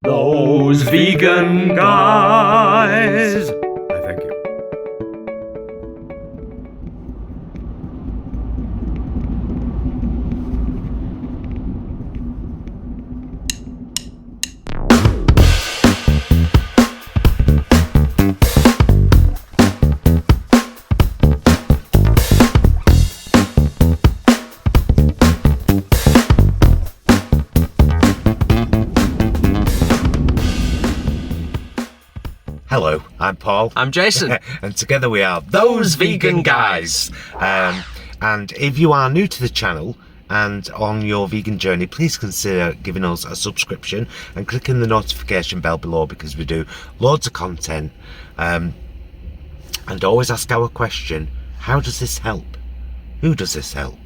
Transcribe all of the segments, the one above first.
Those vegan guys. Thank you. Hello, I'm Paul. I'm Jason. And together we are Those Vegan Guys. And if you are new to the channel and on your vegan journey, please consider giving us a subscription and clicking the notification bell below, because we do loads of content. And always ask our question, how does this help? Who does this help?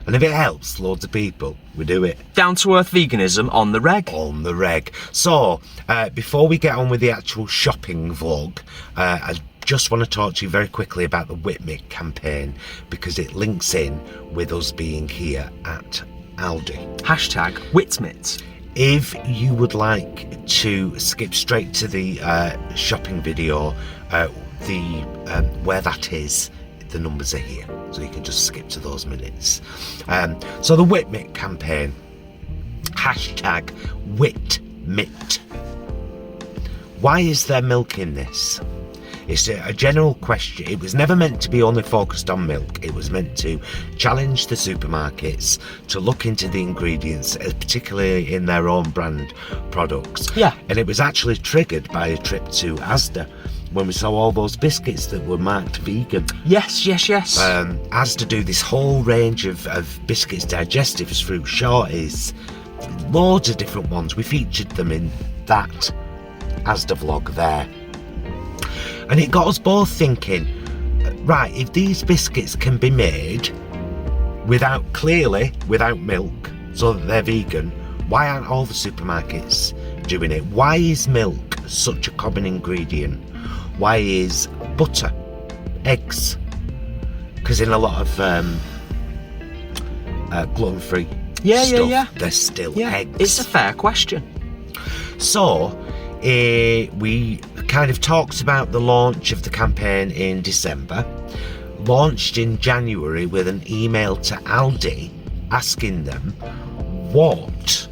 And if it helps loads of people, we do it. Down to earth veganism on the reg. On the reg. So, before we get on with the actual shopping vlog, I just want to talk to you very quickly about the WITMIT campaign, because it links in with us being here at Aldi. Hashtag WITMIT. If you would like to skip straight to the shopping video, where that is, the numbers are here, so you can just skip to those minutes. So the WITMIT campaign, hashtag WITMIT. Why is there milk in this? It's a general question. It was never meant to be only focused on milk. It was meant to challenge the supermarkets to look into the ingredients, particularly in their own brand products. Yeah. And it was actually triggered by a trip to Asda, when we saw all those biscuits that were marked vegan. Yes. Asda do this whole range of biscuits, digestives, fruit shorties, loads of different ones. We featured them in that Asda vlog there. And it got us both thinking, right, if these biscuits can be made without milk, so that they're vegan, why aren't all the supermarkets doing it? Why is milk such a common ingredient? Why is butter, eggs? Because in a lot of gluten-free stuff, there's still eggs. It's a fair question. So we kind of talked about the launch of the campaign in December, launched in January with an email to Aldi asking them what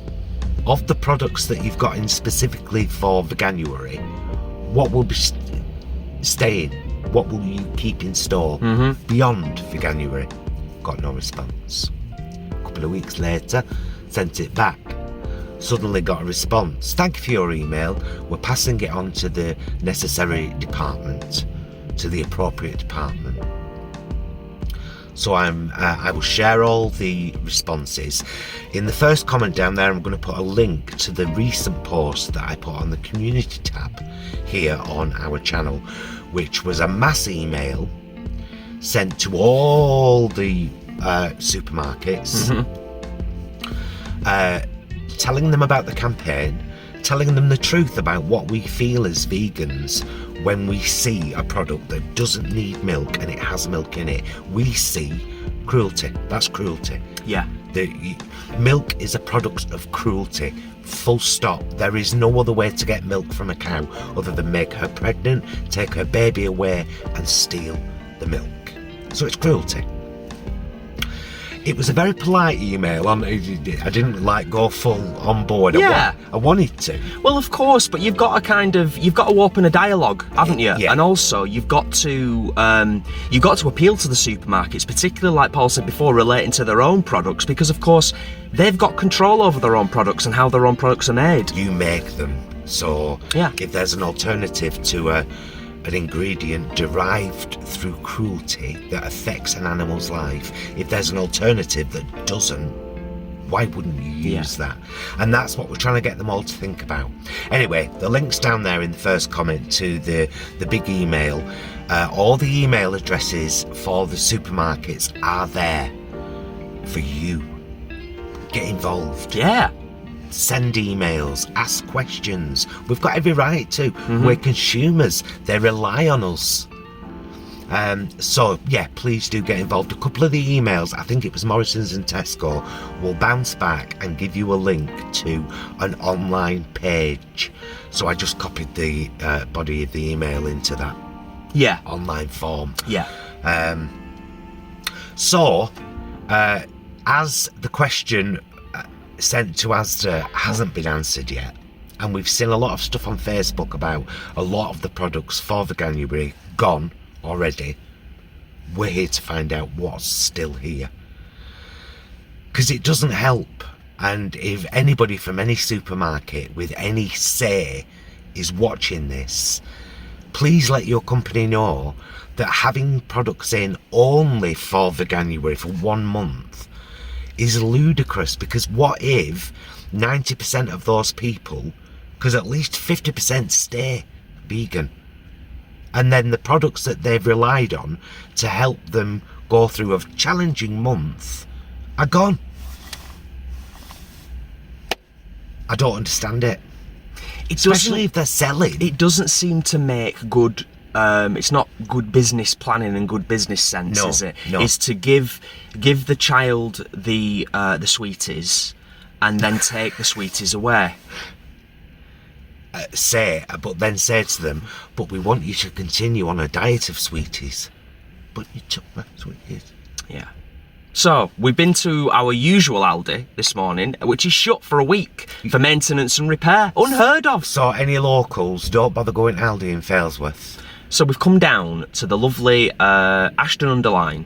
of the products that you've got in specifically for Veganuary, what will be staying, what will you keep in store beyond Veganuary? Got no response. A couple of weeks later, sent it back. Suddenly got a response. Thank you for your email. We're passing it on to the necessary department, to the appropriate department. So I will share all the responses. In the first comment down there, I'm going to put a link to the recent post that I put on the community tab here on our channel, which was a mass email sent to all the supermarkets, telling them about the campaign, telling them the truth about what we feel as vegans when we see a product that doesn't need milk and it has milk in it. We see cruelty. That's cruelty. Yeah. Milk is a product of cruelty. Full stop. There is no other way to get milk from a cow other than make her pregnant, take her baby away and steal the milk. So it's cruelty. It was a very polite email. I didn't go full on board. Yeah. I wanted to. Well, of course, but you've got to open a dialogue, haven't you? Yeah. And also you've got to appeal to the supermarkets, particularly like Paul said before, relating to their own products, because of course they've got control over their own products and how their own products are made. You make them. So yeah. If there's an alternative to an ingredient derived through cruelty that affects an animal's life, if there's an alternative that doesn't, why wouldn't you use that? And that's what we're trying to get them all to think about. Anyway, the link's down there in the first comment to the big email. All the email addresses for the supermarkets are there for you. Get involved. Yeah. Send emails, ask questions. We've got every right to. We're consumers. They rely on us. So yeah, please do get involved. A couple of the emails, I think it was Morrison's and Tesco, will bounce back and give you a link to an online page. So I just copied the body of the email into that online form. So as the question sent to Asda hasn't been answered yet, and we've seen a lot of stuff on Facebook about a lot of the products for Veganuary gone already, we're here to find out what's still here, because it doesn't help. And if anybody from any supermarket with any say is watching this, please let your company know that having products in only for Veganuary for 1 month is ludicrous. Because what if 90% of those people, because at least 50% stay vegan, and then the products that they've relied on to help them go through a challenging month are gone? I don't understand it. Especially if they're selling. It doesn't seem to make good, it's not good business planning and good business sense, is it? No. It's to give the child the sweeties and then take the sweeties away. But then say to them, but we want you to continue on a diet of sweeties. But you took my sweeties. Yeah. So, we've been to our usual Aldi this morning, which is shut for a week for maintenance and repair. Unheard of. So, any locals, don't bother going to Aldi in Failsworth. So, we've come down to the lovely Ashton-under-Lyne,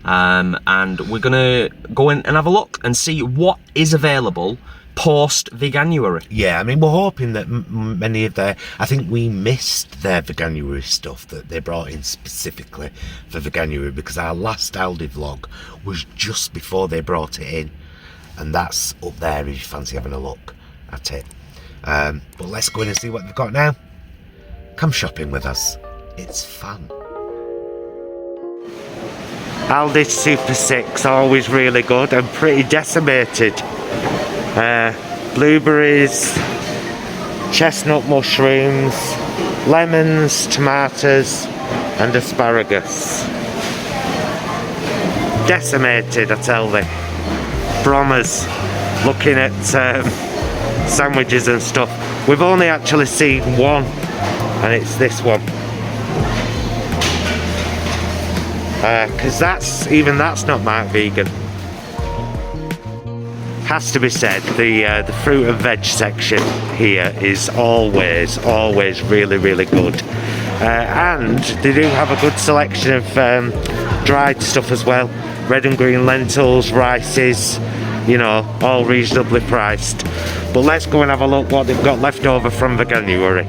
and we're going to go in and have a look and see what is available post-Veganuary. Yeah, I mean, we're hoping that many of I think we missed their Veganuary stuff that they brought in specifically for Veganuary, because our last Aldi vlog was just before they brought it in, and that's up there if you fancy having a look at it. But let's go in and see what they've got now. Come shopping with us. It's fun. Aldi Super 6, always really good and pretty decimated. Blueberries, chestnut mushrooms, lemons, tomatoes and asparagus. Decimated, I tell thee. Bromers, looking at sandwiches and stuff. We've only actually seen one, and it's this one. Because that's not marked vegan. Has to be said, the fruit and veg section here is always really good, and they do have a good selection of dried stuff as well. Red and green lentils, rices, you know, all reasonably priced. But let's go and have a look what they've got left over from Veganuary.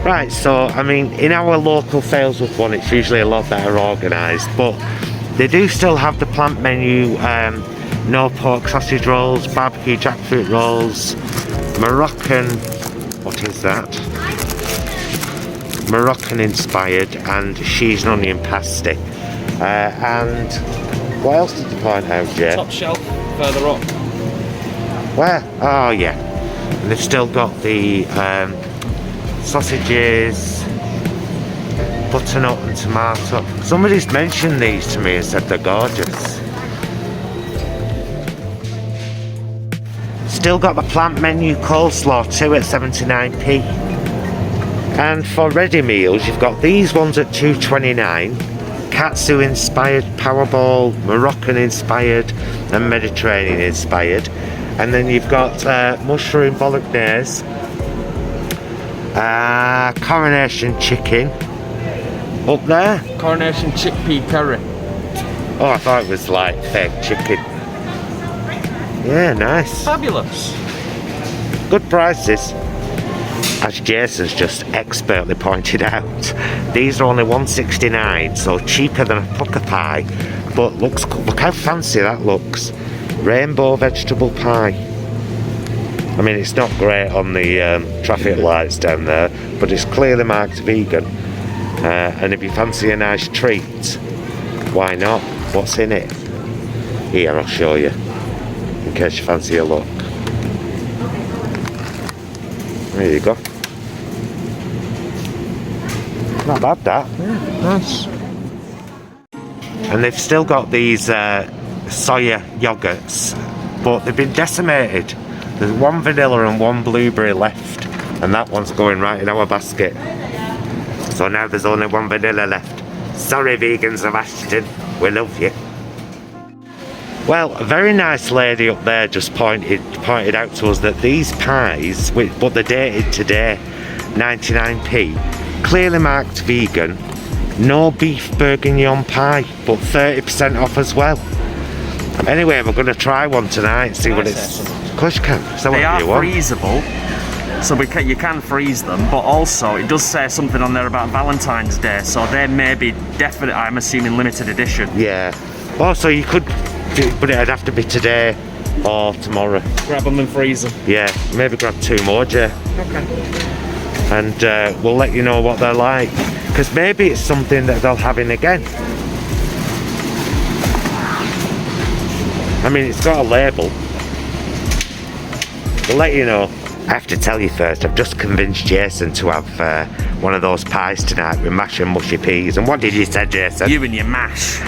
Right, so I mean, in our local Failsworth one, it's usually a lot better organised, but they do still have the plant menu. No pork sausage rolls, barbecue jackfruit rolls, Moroccan, what is that? Moroccan inspired, and cheese and onion pasty. And what else did you point out, Jay? Top shelf, further up. Where? Oh yeah. And they've still got the sausages, butternut and tomato. Somebody's mentioned these to me and said they're gorgeous. Still got the plant menu coleslaw too at 79p. And for ready meals, you've got these ones at $2.29. Katsu inspired, Powerball, Moroccan inspired and Mediterranean inspired. And then you've got mushroom bolognese, coronation chicken up there. Coronation chickpea curry. Oh, I thought it was like fake chicken. Yeah, nice. Fabulous. Good prices. As Jason's just expertly pointed out, these are only $1.69, so cheaper than a pucker pie. But look how fancy that looks. Rainbow vegetable pie. I mean, it's not great on the traffic lights down there, but it's clearly marked vegan. And if you fancy a nice treat, why not? What's in it? Here, I'll show you, in case you fancy a look. There you go. Not bad, that. Yeah, nice. And they've still got these soya yogurts, but they've been decimated. There's one vanilla and one blueberry left, and that one's going right in our basket. So now there's only one vanilla left. Sorry, vegans of Ashton, we love you. Well, a very nice lady up there just pointed out to us that these pies, but they're dated today, 99p, clearly marked vegan, no beef bourguignon pie, but 30% off as well. Anyway, we're going to try one tonight and see what it's... Of course you can. So they are freezable, so you can freeze them, but also it does say something on there about Valentine's Day, so they may be definitely, I'm assuming, limited edition. Yeah. Also, you could, but it'd have to be today or tomorrow. Grab them and freeze them. Yeah, maybe grab 2 more, Jay. Okay. And we'll let you know what they're like, because maybe it's something that they'll have in again. I mean, it's got a label. We'll let you know. I have to tell you first, I've just convinced Jason to have one of those pies tonight with mash and mushy peas. And what did you say, Jason? You and your mash.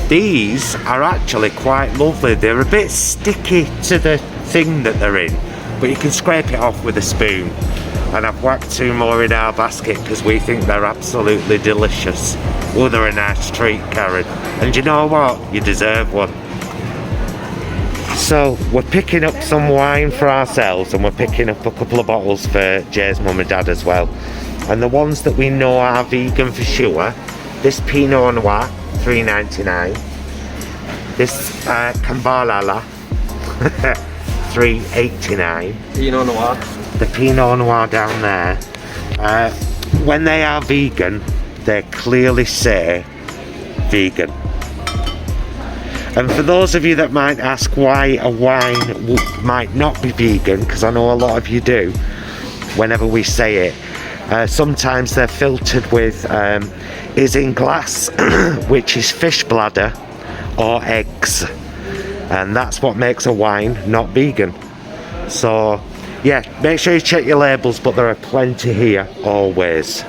These are actually quite lovely. They're a bit sticky to the thing that they're in, but you can scrape it off with a spoon. And I've whacked 2 more in our basket because we think they're absolutely delicious. Oh, they're a nice treat, Karen. And you know what? You deserve one. So we're picking up some wine for ourselves, and we're picking up a couple of bottles for Jay's mum and dad as well. And the ones that we know are vegan for sure, this Pinot Noir, $3.99. This Cambalala, $3.89. Pinot Noir. The Pinot Noir down there. When they are vegan, they clearly say vegan. And for those of you that might ask why a wine might not be vegan, because I know a lot of you do, whenever we say it, sometimes they're filtered with isinglass, which is fish bladder or eggs, and that's what makes a wine not vegan. So yeah, make sure you check your labels, but there are plenty here always.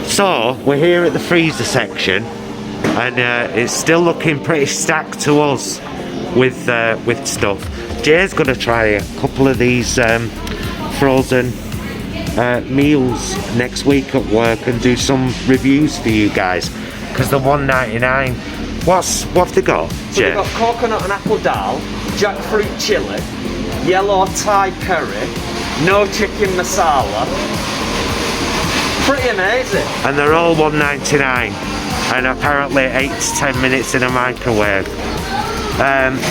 So we're here at the freezer section, and it's still looking pretty stacked to us with stuff. Jay's gonna try a couple of these frozen meals next week at work and do some reviews for you guys, because they're $1.99. What have they got, Jay? So they've got coconut and apple dal, jackfruit chili, yellow Thai curry, no chicken masala. Pretty amazing. And they're all $1.99, and apparently 8 to 10 minutes in a microwave.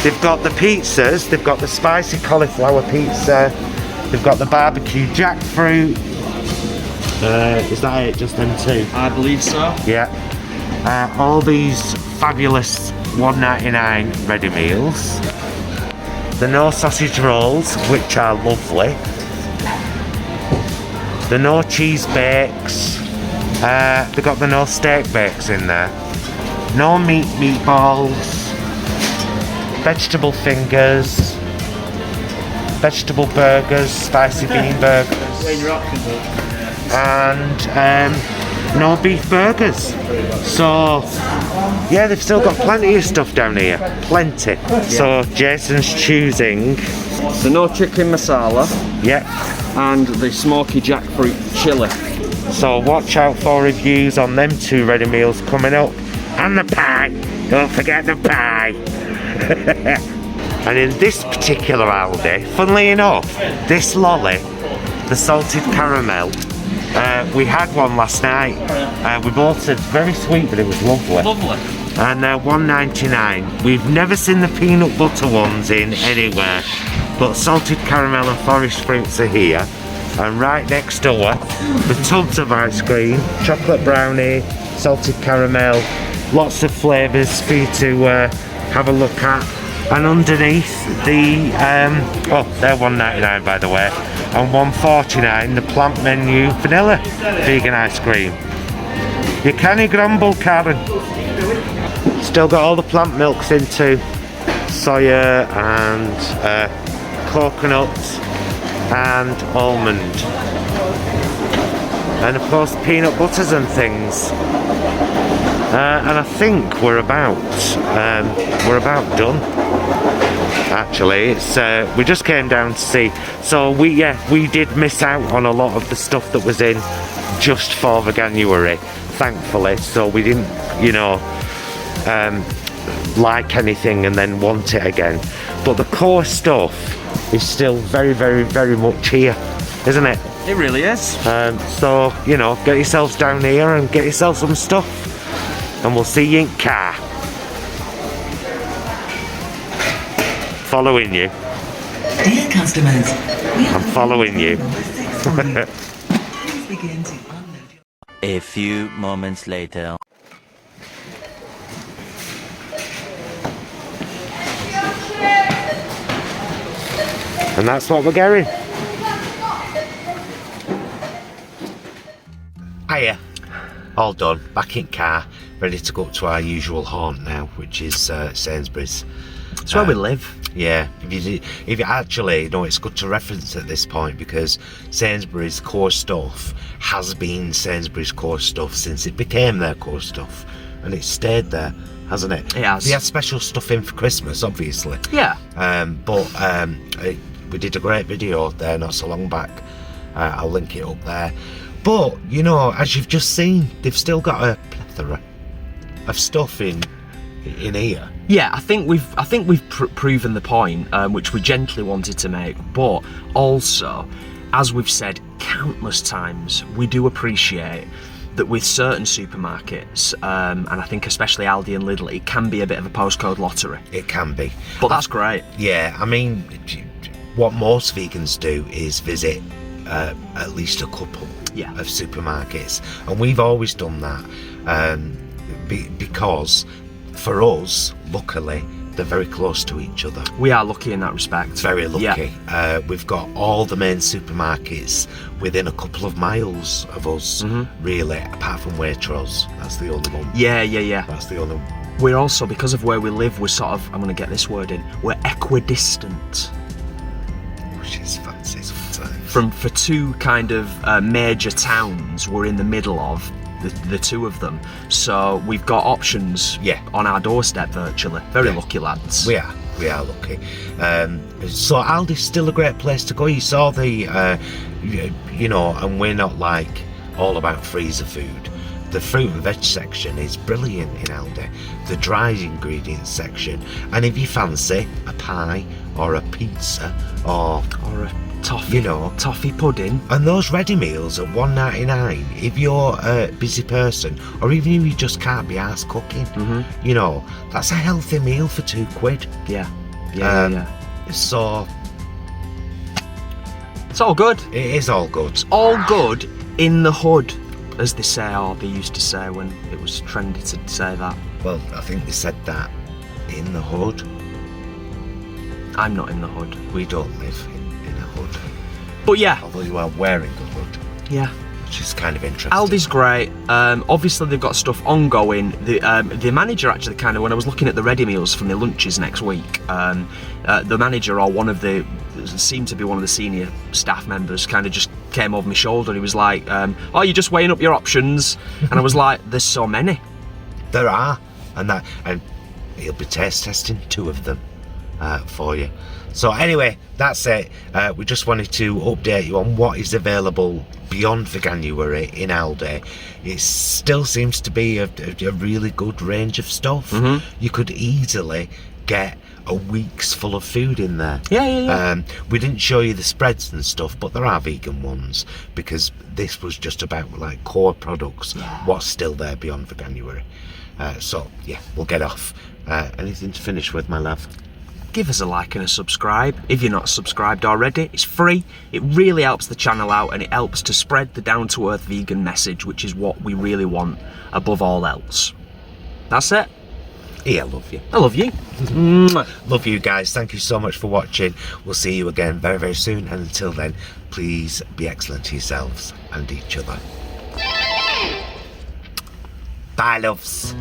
They've got the pizzas. They've got the spicy cauliflower pizza. They've got the barbecue jackfruit. Is that it? Just them 2? I believe so. Yeah. All these fabulous $1.99 ready meals. The no sausage rolls, which are lovely. The no cheese bakes. They've got the no steak bakes in there. No meatballs. Vegetable fingers. Vegetable burgers, spicy bean burgers. And no beef burgers. So yeah, they've still got plenty of stuff down here. Plenty. So Jason's choosing the no chicken masala. Yeah. And the smoky jackfruit chili. So watch out for reviews on them 2 ready meals coming up. And the pie. Don't forget the pie. And in this particular Aldi, funnily enough, this lolly, the salted caramel, we had one last night. We bought it, very sweet, but it was lovely. Lovely. And they're $1.99. We've never seen the peanut butter ones in anywhere, but salted caramel and forest fruits are here. And right next door, the tubs of ice cream, chocolate brownie, salted caramel, lots of flavours for you to have a look at. And underneath the, they're $1.99 by the way, and $1.49 the plant menu vanilla vegan ice cream. You can't grumble, Karen. Still got all the plant milks into soya and coconut and almond. and of course peanut butters and things. And I think we're about done. Actually, it's we just came down to see. So we did miss out on a lot of the stuff that was in just for Veganuary, thankfully. So we didn't, you know, like anything and then want it again. But the core stuff is still very, very, very much here, isn't it? It really is. So, you know, get yourselves down here and get yourself some stuff, and we'll see you in car. Following you. Dear customers, I'm following you. A few moments later. And that's what we're getting. Hiya. All done. Back in car. Ready to go up to our usual haunt now, which is Sainsbury's. It's where we live. Yeah. If you actually, you know, it's good to reference at this point, because Sainsbury's core stuff has been Sainsbury's core stuff since it became their core stuff. And it's stayed there, hasn't it? It has. They had special stuff in for Christmas, obviously. Yeah. We did a great video there not so long back. I'll link it up there. But, you know, as you've just seen, they've still got a plethora of stuff in here. Yeah, I think we've proven the point, which we gently wanted to make. But also, as we've said countless times, we do appreciate that with certain supermarkets, and I think especially Aldi and Lidl, it can be a bit of a postcode lottery. It can be. But that's great. Yeah, I mean, what most vegans do is visit at least a couple of supermarkets, and we've always done that because for us, luckily, they're very close to each other. We are lucky in that respect. Very lucky. Yeah. We've got all the main supermarkets within a couple of miles of us, really, apart from Waitrose. That's the only one. Yeah. That's the only one. We're also, because of where we live, we're sort of, I'm going to get this word in, we're equidistant. Which is fancy sometimes. For two kind of major towns we're in the middle of, the two of them. So we've got options on our doorstep virtually. Very lucky lads. We are lucky. So Aldi's still a great place to go. You saw the, you know, and we're not like all about freezer food. The fruit and veg section is brilliant in Aldi. The dried ingredients section, and if you fancy a pie or a pizza or a toffee, you know, toffee pudding, and those ready meals at $1.99. If you're a busy person, or even if you just can't be arsed cooking, you know, that's a healthy meal for £2. Yeah. So it's all good. It is all good. It's all good in the hood, as they say, or they used to say when it was trendy to say that. Well, I think they said that in the hood. I'm not in the hood. We don't live in a hood. But yeah. Although you are wearing a hood. Yeah. Which is kind of interesting. Aldi's great. Obviously they've got stuff ongoing. The manager actually kind of, when I was looking at the ready meals for my lunches next week, the manager or seemed to be one of the senior staff members, kind of just came over my shoulder. He was like, oh, you're just weighing up your options. And I was like, there's so many. There are. And he'll be taste testing 2 of them for you. So anyway, that's it. We just wanted to update you on what is available beyond Veganuary in Aldi. It still seems to be a really good range of stuff. You could easily get a week's full of food in there. Yeah. We didn't show you the spreads and stuff, but there are vegan ones, because this was just about like core products, what's still there beyond Veganuary. So yeah, we'll get off. Anything to finish with, my love? Give us a like and a subscribe. If you're not subscribed already, it's free. It really helps the channel out, and it helps to spread the down-to-earth vegan message, which is what we really want above all else. That's it. Yeah, I love you. I love you. Love you guys. Thank you so much for watching. We'll see you again very, very soon. And until then, please be excellent to yourselves and each other. Bye, loves.